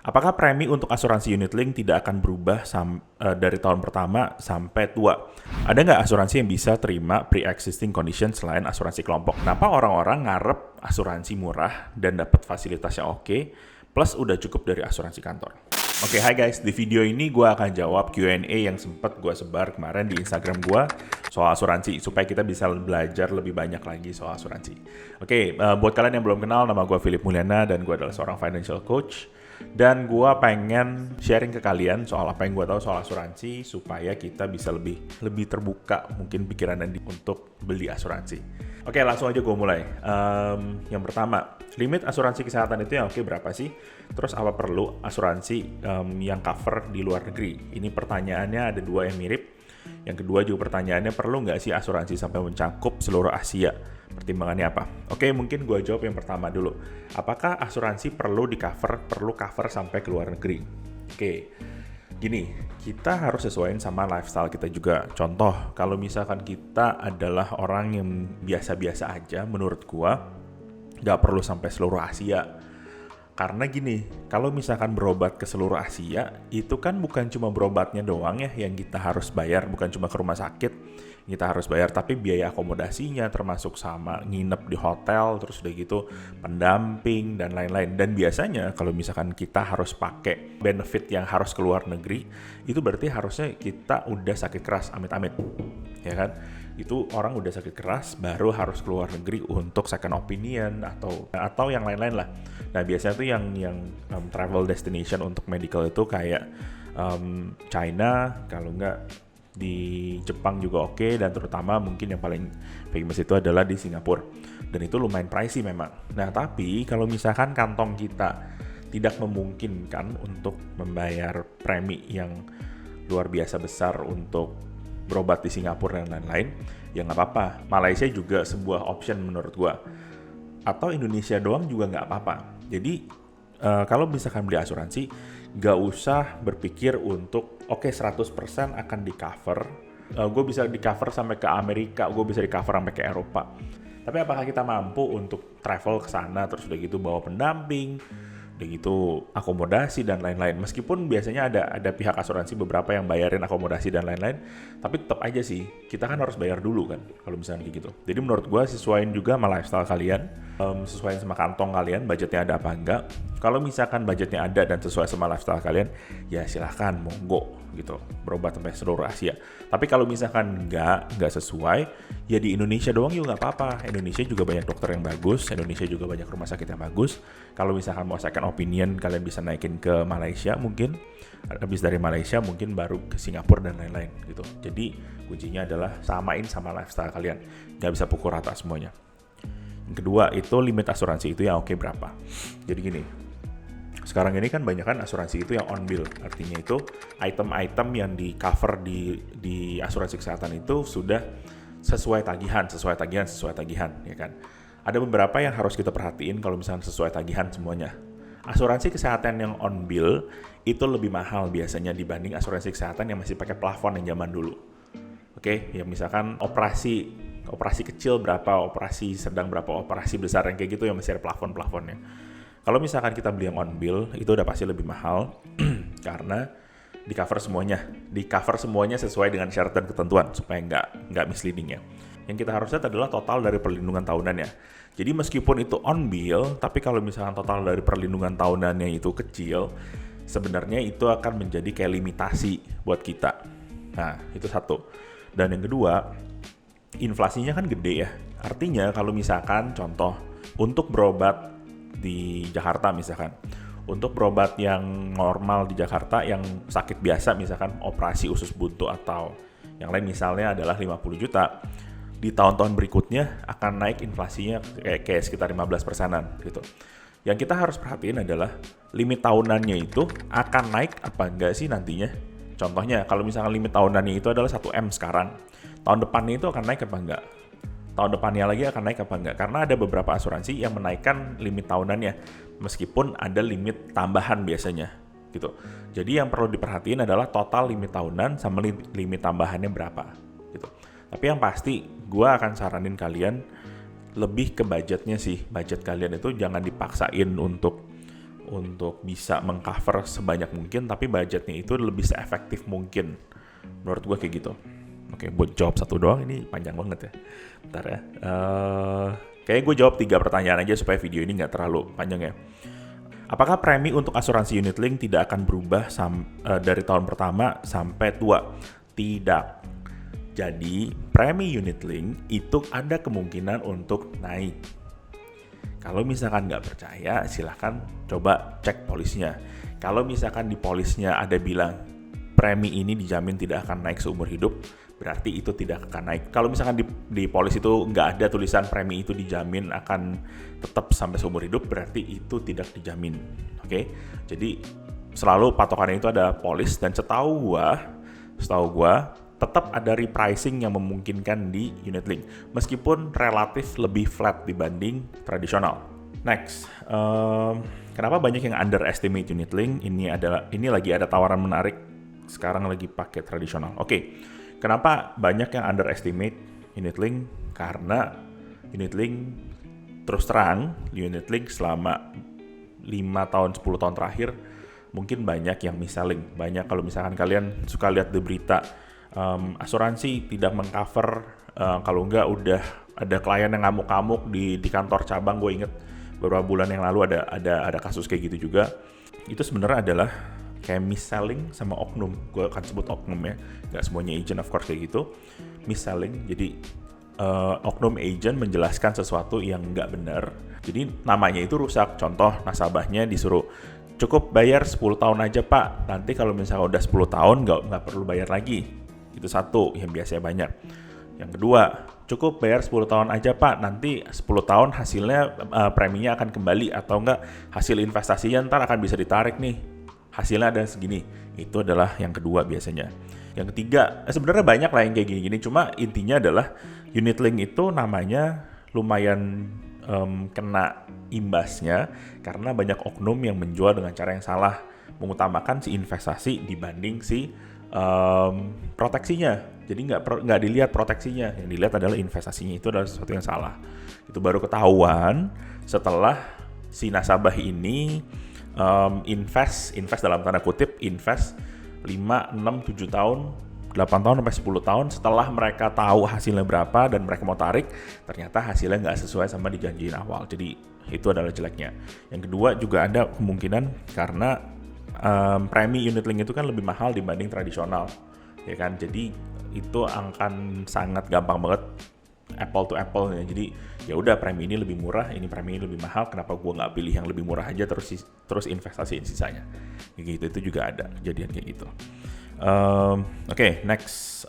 Apakah premi untuk asuransi unit link tidak akan berubah dari tahun pertama sampai tua? Ada nggak asuransi yang bisa terima pre-existing condition selain asuransi kelompok? Kenapa orang-orang ngarep asuransi murah dan dapat fasilitasnya oke, plus udah cukup dari asuransi kantor? Oke, hai guys. Di video ini gue akan jawab Q&A yang sempat gue sebar kemarin di Instagram gue soal asuransi, supaya kita bisa belajar lebih banyak lagi soal asuransi. Oke, buat kalian yang belum kenal, nama gue Philip Mulyana dan gue adalah seorang financial coach. Dan gue pengen sharing ke kalian soal apa yang gue tahu soal asuransi, supaya kita bisa lebih terbuka mungkin pikiran untuk beli asuransi. Oke, langsung aja gue mulai. Yang pertama, limit asuransi kesehatan itu yang oke berapa sih? Terus apa perlu asuransi yang cover di luar negeri? Ini pertanyaannya ada dua yang mirip. Yang kedua juga pertanyaannya, perlu nggak sih asuransi sampai mencakup seluruh Asia? Pertimbangannya apa? Oke, mungkin gue jawab yang pertama dulu. Apakah asuransi perlu cover sampai ke luar negeri? Oke, gini, kita harus sesuaiin sama lifestyle kita juga. Contoh, kalau misalkan kita adalah orang yang biasa-biasa aja, menurut gue nggak perlu sampai seluruh Asia. Karena gini, kalau misalkan berobat ke seluruh Asia, itu kan bukan cuma berobatnya doang ya yang kita harus bayar, bukan cuma ke rumah sakit kita harus bayar, tapi biaya akomodasinya termasuk sama nginep di hotel, terus udah gitu pendamping dan lain-lain. Dan biasanya kalau misalkan kita harus pakai benefit yang harus ke luar negeri, itu berarti harusnya kita udah sakit keras, amit-amit, ya kan? Itu orang udah sakit keras baru harus keluar negeri untuk second opinion atau yang lain-lain lah. Nah biasanya tuh yang travel destination untuk medical itu kayak China, kalau nggak di Jepang juga oke, dan terutama mungkin yang paling famous itu adalah di Singapura. Dan itu lumayan pricey memang. Nah tapi kalau misalkan kantong kita tidak memungkinkan untuk membayar premi yang luar biasa besar untuk berobat di Singapura dan lain-lain, ya nggak apa-apa. Malaysia juga sebuah option menurut gua. Atau Indonesia doang juga nggak apa-apa. Jadi kalau misalkan beli asuransi, nggak usah berpikir untuk 100% akan di cover. Gue bisa di cover sampai ke Amerika, gue bisa di cover sampai ke Eropa. Tapi apakah kita mampu untuk travel ke sana, terus udah gitu bawa pendamping, udah gitu akomodasi dan lain-lain. Meskipun biasanya ada pihak asuransi beberapa yang bayarin akomodasi dan lain-lain, tapi tetap aja sih kita kan harus bayar dulu kan kalau misalnya kayak gitu. Jadi menurut gue sesuaiin juga sama lifestyle kalian, sesuaiin sama kantong kalian, budgetnya ada apa enggak. Kalau misalkan budgetnya ada dan sesuai sama lifestyle kalian, ya silahkan monggo gitu berobat sampai seluruh Asia. Tapi kalau misalkan nggak sesuai, ya di Indonesia doang juga nggak apa-apa. Indonesia juga banyak dokter yang bagus, Indonesia juga banyak rumah sakit yang bagus. Kalau misalkan mau second opinion, kalian bisa naikin ke Malaysia mungkin. Habis dari Malaysia mungkin baru ke Singapura dan lain-lain gitu. Jadi kuncinya adalah samain sama lifestyle kalian. Nggak bisa pukul rata semuanya. Yang kedua itu limit asuransi itu yang oke berapa. Jadi gini, sekarang ini kan banyak kan asuransi itu yang on bill. Artinya itu item-item yang di cover di asuransi kesehatan itu sudah sesuai tagihan ya kan. Ada beberapa yang harus kita perhatiin kalau misalnya sesuai tagihan semuanya. Asuransi kesehatan yang on bill itu lebih mahal biasanya dibanding asuransi kesehatan yang masih pakai plafon yang zaman dulu. Oke, ya misalkan operasi kecil berapa, operasi sedang berapa, operasi besar yang kayak gitu yang masih ada plafon-plafonnya. Kalau misalkan kita beli yang on bill, itu udah pasti lebih mahal karena di cover semuanya sesuai dengan syarat dan ketentuan supaya nggak misleading ya. Yang kita harus lihat adalah total dari perlindungan tahunannya. Jadi meskipun itu on bill, tapi kalau misalkan total dari perlindungan tahunannya itu kecil, sebenarnya itu akan menjadi kayak limitasi buat kita. Nah, itu satu. Dan yang kedua, inflasinya kan gede ya. Artinya kalau misalkan contoh untuk berobat di Jakarta misalkan, untuk berobat yang normal di Jakarta yang sakit biasa misalkan operasi usus buntu atau yang lain misalnya adalah 50 juta, di tahun-tahun berikutnya akan naik inflasinya kayak sekitar 15%-an gitu. Yang kita harus perhatiin adalah limit tahunannya itu akan naik apa enggak sih nantinya. Contohnya kalau misalkan limit tahunannya itu adalah 1M sekarang, tahun depannya itu akan naik apa enggak? Tahun depannya lagi akan naik apa enggak? Karena ada beberapa asuransi yang menaikkan limit tahunannya meskipun ada limit tambahan biasanya gitu. Jadi yang perlu diperhatiin adalah total limit tahunan sama limit tambahannya berapa gitu. Tapi yang pasti gue akan saranin kalian lebih ke budgetnya sih. Budget kalian itu jangan dipaksain untuk untuk bisa mengcover sebanyak mungkin, tapi budgetnya itu lebih seefektif mungkin. Menurut gue kayak gitu. Oke, buat jawab satu doang ini panjang banget ya. Bentar ya. Kayaknya gue jawab 3 pertanyaan aja supaya video ini nggak terlalu panjang ya. Apakah premi untuk asuransi unit link tidak akan berubah dari tahun pertama sampai tua? Tidak. Jadi, premi unit link itu ada kemungkinan untuk naik. Kalau misalkan nggak percaya, silahkan coba cek polisnya. Kalau misalkan di polisnya ada bilang premi ini dijamin tidak akan naik seumur hidup, berarti itu tidak akan naik. Kalau misalkan di polis itu nggak ada tulisan premi itu dijamin akan tetap sampai seumur hidup, berarti itu tidak dijamin. Oke? Jadi selalu patokannya itu ada polis, dan setahu gua tetap ada repricing yang memungkinkan di unit link, meskipun relatif lebih flat dibanding tradisional. Next, kenapa banyak yang underestimate unit link? Ini lagi ada tawaran menarik sekarang lagi pakai tradisional. Oke. Kenapa banyak yang underestimate unit link? Karena unit link, terus terang, unit link selama 5 tahun, 10 tahun terakhir mungkin banyak yang mis-selling. Banyak kalau misalkan kalian suka lihat di berita, asuransi tidak mengcover, kalau enggak udah ada klien yang ngamuk-ngamuk di kantor cabang. Gue inget beberapa bulan yang lalu ada kasus kayak gitu juga. Itu sebenarnya adalah kayak mis-selling sama oknum. Gue akan sebut oknum ya, nggak semuanya agent of course kayak gitu. Mis-selling, jadi oknum agent menjelaskan sesuatu yang nggak benar, jadi namanya itu rusak. Contoh, nasabahnya disuruh cukup bayar 10 tahun aja pak, nanti kalau misalnya udah 10 tahun nggak perlu bayar lagi. Itu satu yang biasanya banyak. Yang kedua, cukup bayar 10 tahun aja pak, nanti 10 tahun hasilnya preminya akan kembali, atau enggak hasil investasinya ntar akan bisa ditarik nih, hasilnya ada segini. Itu adalah yang kedua biasanya. Yang ketiga, sebenarnya banyak lah yang kayak gini-gini, cuma intinya adalah unit link itu namanya lumayan kena imbasnya karena banyak oknum yang menjual dengan cara yang salah, mengutamakan si investasi dibanding si proteksinya. Jadi nggak dilihat proteksinya, yang dilihat adalah investasinya. Itu adalah sesuatu yang salah. Itu baru ketahuan setelah si nasabah ini invest dalam tanda kutip, invest 5, 6, 7 tahun, 8 tahun sampai 10 tahun setelah mereka tahu hasilnya berapa dan mereka mau tarik, ternyata hasilnya nggak sesuai sama dijanjiin awal. Jadi itu adalah jeleknya. Yang kedua juga ada kemungkinan karena premi unit link itu kan lebih mahal dibanding tradisional, ya kan? Jadi itu akan sangat gampang banget apple to apple ya. Jadi ya udah, premi ini lebih murah, ini premi ini lebih mahal, kenapa gue nggak pilih yang lebih murah aja terus investasiin sisanya, gitu. Itu juga ada kejadian kayak gitu. Oke, next,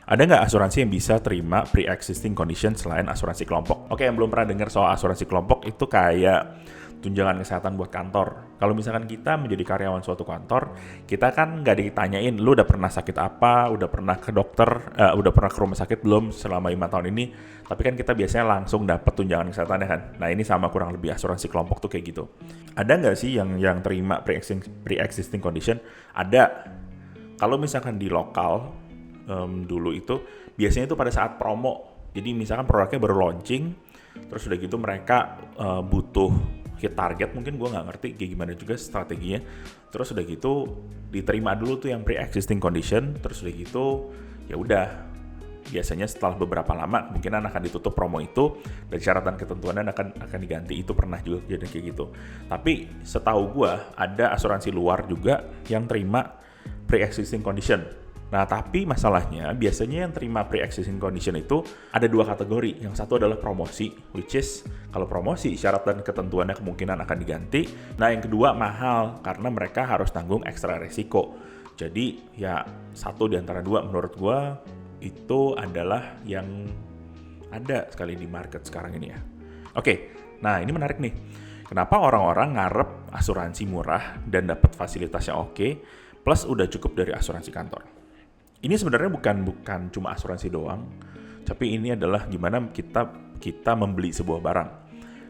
ada nggak asuransi yang bisa terima pre-existing condition selain asuransi kelompok? Oke, yang belum pernah dengar soal asuransi kelompok, itu kayak tunjangan kesehatan buat kantor. Kalau misalkan kita menjadi karyawan suatu kantor, kita kan nggak ditanyain, lu udah pernah sakit apa, udah pernah ke dokter, udah pernah ke rumah sakit belum selama 5 tahun ini. Tapi kan kita biasanya langsung dapat tunjangan kesehatannya kan. Nah ini sama kurang lebih asuransi kelompok tuh kayak gitu. Ada nggak sih yang terima pre-existing condition? Ada. Kalau misalkan di lokal dulu itu biasanya itu pada saat promo. Jadi misalkan produknya baru launching, terus udah gitu mereka butuh hit target, mungkin gue nggak ngerti kayak gimana juga strateginya. Terus udah gitu diterima dulu tuh yang pre-existing condition, terus udah gitu ya udah, biasanya setelah beberapa lama kemungkinan akan ditutup promo itu dan syarat dan ketentuannya akan diganti. Itu pernah juga jadi kayak gitu. Tapi setahu gue ada asuransi luar juga yang terima pre-existing condition. Nah, tapi masalahnya biasanya yang terima pre-existing condition itu ada 2 kategori. Yang satu adalah promosi, which is kalau promosi syarat dan ketentuannya kemungkinan akan diganti. Nah, yang kedua mahal karena mereka harus tanggung ekstra resiko. Jadi ya satu di antara dua menurut gua itu adalah yang ada sekali di market sekarang ini ya. Oke, nah ini menarik nih. Kenapa orang-orang ngarep asuransi murah dan dapat fasilitasnya oke, plus udah cukup dari asuransi kantor? Ini sebenarnya bukan cuma asuransi doang, tapi ini adalah gimana kita membeli sebuah barang.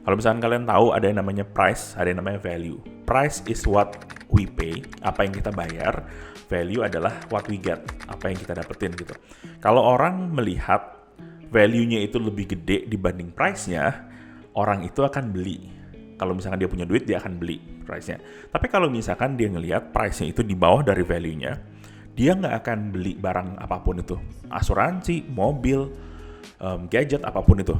Kalau misalkan kalian tahu ada yang namanya price, ada yang namanya value. Price is what we pay, apa yang kita bayar. Value adalah what we get, apa yang kita dapetin gitu. Kalau orang melihat value-nya itu lebih gede dibanding price-nya, orang itu akan beli. Kalau misalkan dia punya duit, dia akan beli price-nya. Tapi kalau misalkan dia ngelihat price-nya itu di bawah dari value-nya, dia nggak akan beli barang apapun itu. Asuransi, mobil, gadget, apapun itu.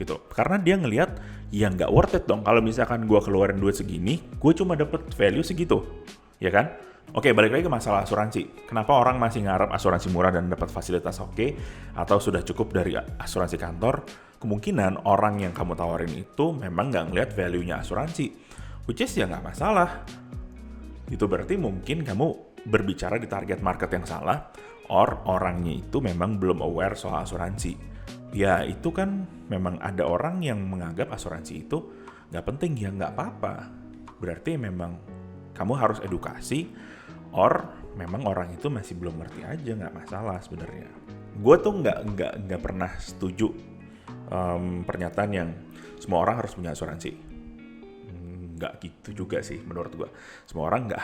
Gitu. Karena dia ngelihat, ya nggak worth it dong. Kalau misalkan gue keluarin duit segini, gue cuma dapet value segitu. Ya kan? Oke, balik lagi ke masalah asuransi. Kenapa orang masih ngarep asuransi murah dan dapat fasilitas oke, atau sudah cukup dari asuransi kantor? Kemungkinan orang yang kamu tawarin itu memang nggak ngeliat value-nya asuransi. Which is ya nggak masalah. Itu berarti mungkin kamu berbicara di target market yang salah, or orangnya itu memang belum aware soal asuransi. Ya itu kan memang ada orang yang menganggap asuransi itu nggak penting, ya nggak apa-apa. Berarti memang kamu harus edukasi, or memang orang itu masih belum ngerti aja, nggak masalah sebenarnya. Gue tuh nggak pernah setuju pernyataan yang semua orang harus punya asuransi. Nggak gitu juga sih menurut gue. Semua orang nggak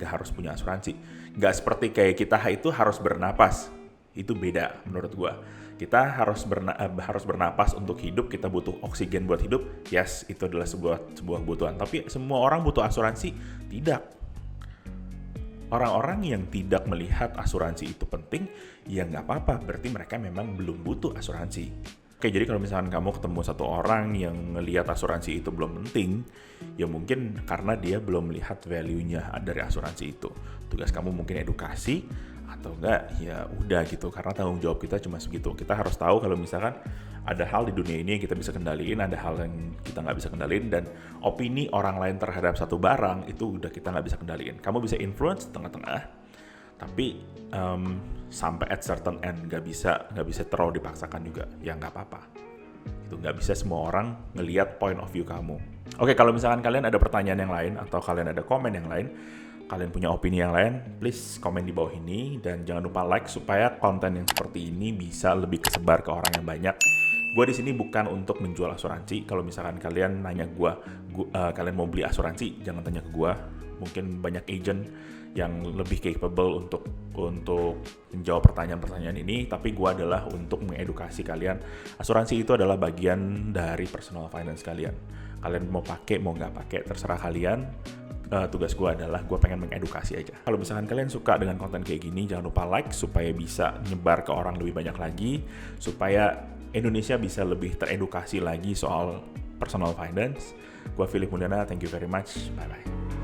harus punya asuransi. Nggak seperti kayak kita itu harus bernapas. Itu beda menurut gue. Kita harus bernapas untuk hidup, kita butuh oksigen buat hidup. Yes, itu adalah sebuah kebutuhan. Tapi semua orang butuh asuransi? Tidak. Orang-orang yang tidak melihat asuransi itu penting, ya nggak apa-apa. Berarti mereka memang belum butuh asuransi. Oke, jadi kalau misalkan kamu ketemu satu orang yang ngelihat asuransi itu belum penting, ya mungkin karena dia belum melihat value-nya dari asuransi itu. Tugas kamu mungkin edukasi, atau enggak, ya udah gitu. Karena tanggung jawab kita cuma segitu. Kita harus tahu kalau misalkan ada hal di dunia ini yang kita bisa kendaliin, ada hal yang kita nggak bisa kendaliin, dan opini orang lain terhadap satu barang itu udah kita nggak bisa kendaliin. Kamu bisa influence tengah-tengah, tapi sampai at certain end nggak bisa terlalu dipaksakan juga. Ya nggak apa-apa. Itu nggak bisa semua orang ngelihat point of view kamu. Oke, kalau misalkan kalian ada pertanyaan yang lain atau kalian ada komen yang lain, kalian punya opini yang lain, please komen di bawah ini, dan jangan lupa like supaya konten yang seperti ini bisa lebih kesebar ke orang yang banyak. Gue di sini bukan untuk menjual asuransi. Kalau misalkan kalian nanya kalian mau beli asuransi, jangan tanya ke gue. Mungkin banyak agent yang lebih capable untuk menjawab pertanyaan-pertanyaan ini, tapi gue adalah untuk mengedukasi kalian. Asuransi itu adalah bagian dari personal finance kalian. Kalian mau pakai, mau nggak pakai, terserah kalian. Tugas gue adalah gue pengen mengedukasi aja. Kalau misalkan kalian suka dengan konten kayak gini, jangan lupa like supaya bisa nyebar ke orang lebih banyak lagi, supaya Indonesia bisa lebih teredukasi lagi soal personal finance. Gue Philip Mulyana, thank you very much, bye-bye.